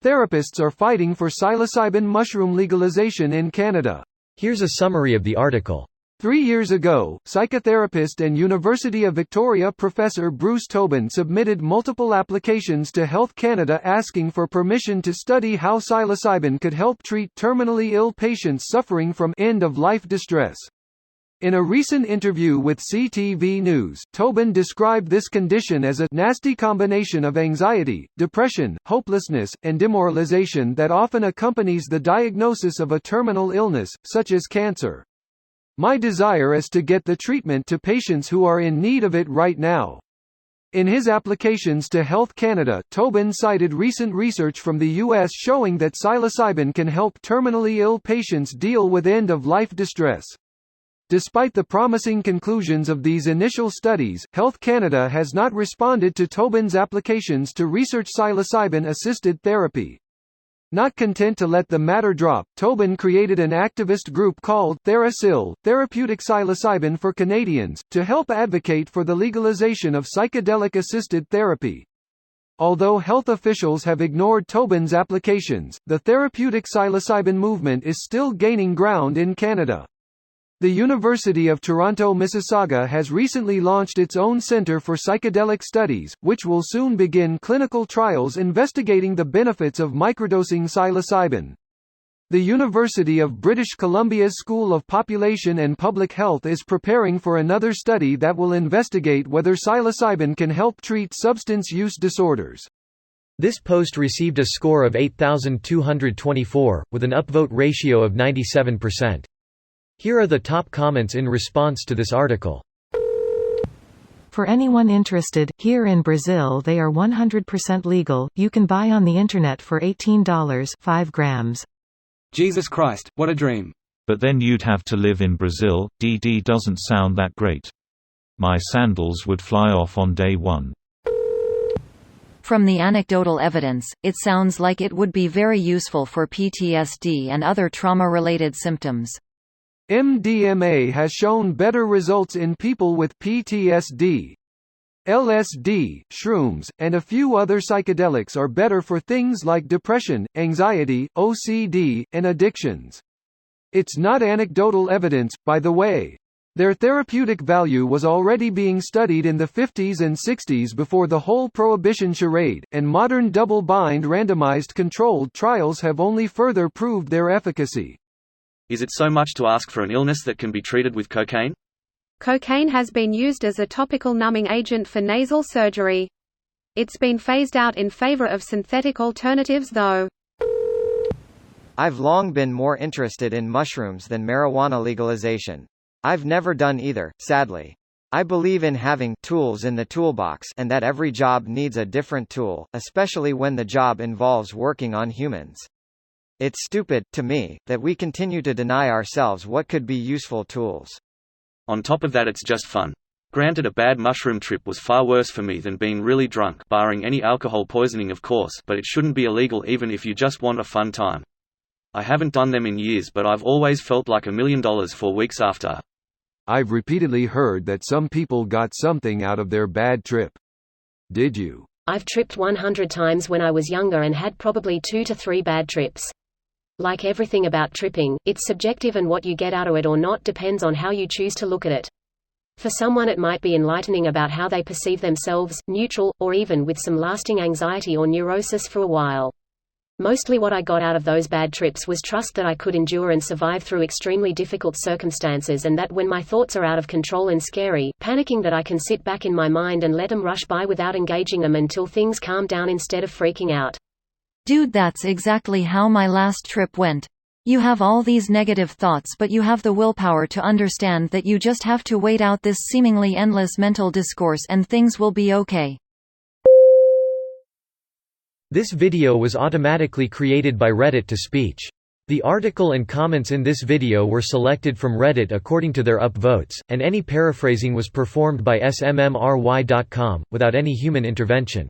Therapists are fighting for psilocybin mushroom legalization in Canada. Here's a summary of the article. 3 years ago, psychotherapist and University of Victoria professor Bruce Tobin submitted multiple applications to Health Canada asking for permission to study how psilocybin could help treat terminally ill patients suffering from end-of-life distress. In a recent interview with CTV News, Tobin described this condition as a nasty combination of anxiety, depression, hopelessness, and demoralization that often accompanies the diagnosis of a terminal illness, such as cancer. My desire is to get the treatment to patients who are in need of it right now. In his applications to Health Canada, Tobin cited recent research from the U.S. showing that psilocybin can help terminally ill patients deal with end-of-life distress. Despite the promising conclusions of these initial studies, Health Canada has not responded to Tobin's applications to research psilocybin-assisted therapy. Not content to let the matter drop, Tobin created an activist group called TheraPsil, Therapeutic Psilocybin for Canadians, to help advocate for the legalization of psychedelic-assisted therapy. Although health officials have ignored Tobin's applications, the therapeutic psilocybin movement is still gaining ground in Canada. The University of Toronto Mississauga has recently launched its own Centre for Psychedelic Studies, which will soon begin clinical trials investigating the benefits of microdosing psilocybin. The University of British Columbia's School of Population and Public Health is preparing for another study that will investigate whether psilocybin can help treat substance use disorders. This post received a score of 8,224, with an upvote ratio of 97%. Here are the top comments in response to this article. For anyone interested, here in Brazil they are 100% legal, you can buy on the internet for $18, 5 grams. Jesus Christ, what a dream. But then you'd have to live in Brazil, DD doesn't sound that great. My sandals would fly off on day one. From the anecdotal evidence, it sounds like it would be very useful for PTSD and other trauma-related symptoms. MDMA has shown better results in people with PTSD. LSD, shrooms, and a few other psychedelics are better for things like depression, anxiety, OCD, and addictions. It's not anecdotal evidence, by the way. Their therapeutic value was already being studied in the 50s and 60s before the whole prohibition charade, and modern double-blind randomized controlled trials have only further proved their efficacy. Is it so much to ask for an illness that can be treated with cocaine? Cocaine has been used as a topical numbing agent for nasal surgery. It's been phased out in favor of synthetic alternatives though. I've long been more interested in mushrooms than marijuana legalization. I've never done either, sadly. I believe in having tools in the toolbox and that every job needs a different tool, especially when the job involves working on humans. It's stupid, to me, that we continue to deny ourselves what could be useful tools. On top of that, it's just fun. Granted, a bad mushroom trip was far worse for me than being really drunk, barring any alcohol poisoning of course, but it shouldn't be illegal even if you just want a fun time. I haven't done them in years, but I've always felt like $1 million for weeks after. I've repeatedly heard that some people got something out of their bad trip. Did you? I've tripped 100 times when I was younger and had probably 2 to 3 bad trips. Like everything about tripping, it's subjective and what you get out of it or not depends on how you choose to look at it. For someone it might be enlightening about how they perceive themselves, neutral, or even with some lasting anxiety or neurosis for a while. Mostly what I got out of those bad trips was trust that I could endure and survive through extremely difficult circumstances, and that when my thoughts are out of control and scary, panicking, that I can sit back in my mind and let them rush by without engaging them until things calm down instead of freaking out. Dude, that's exactly how my last trip went. You have all these negative thoughts, but you have the willpower to understand that you just have to wait out this seemingly endless mental discourse and things will be okay. This video was automatically created by Reddit to speech. The article and comments in this video were selected from Reddit according to their upvotes, and any paraphrasing was performed by smmry.com, without any human intervention.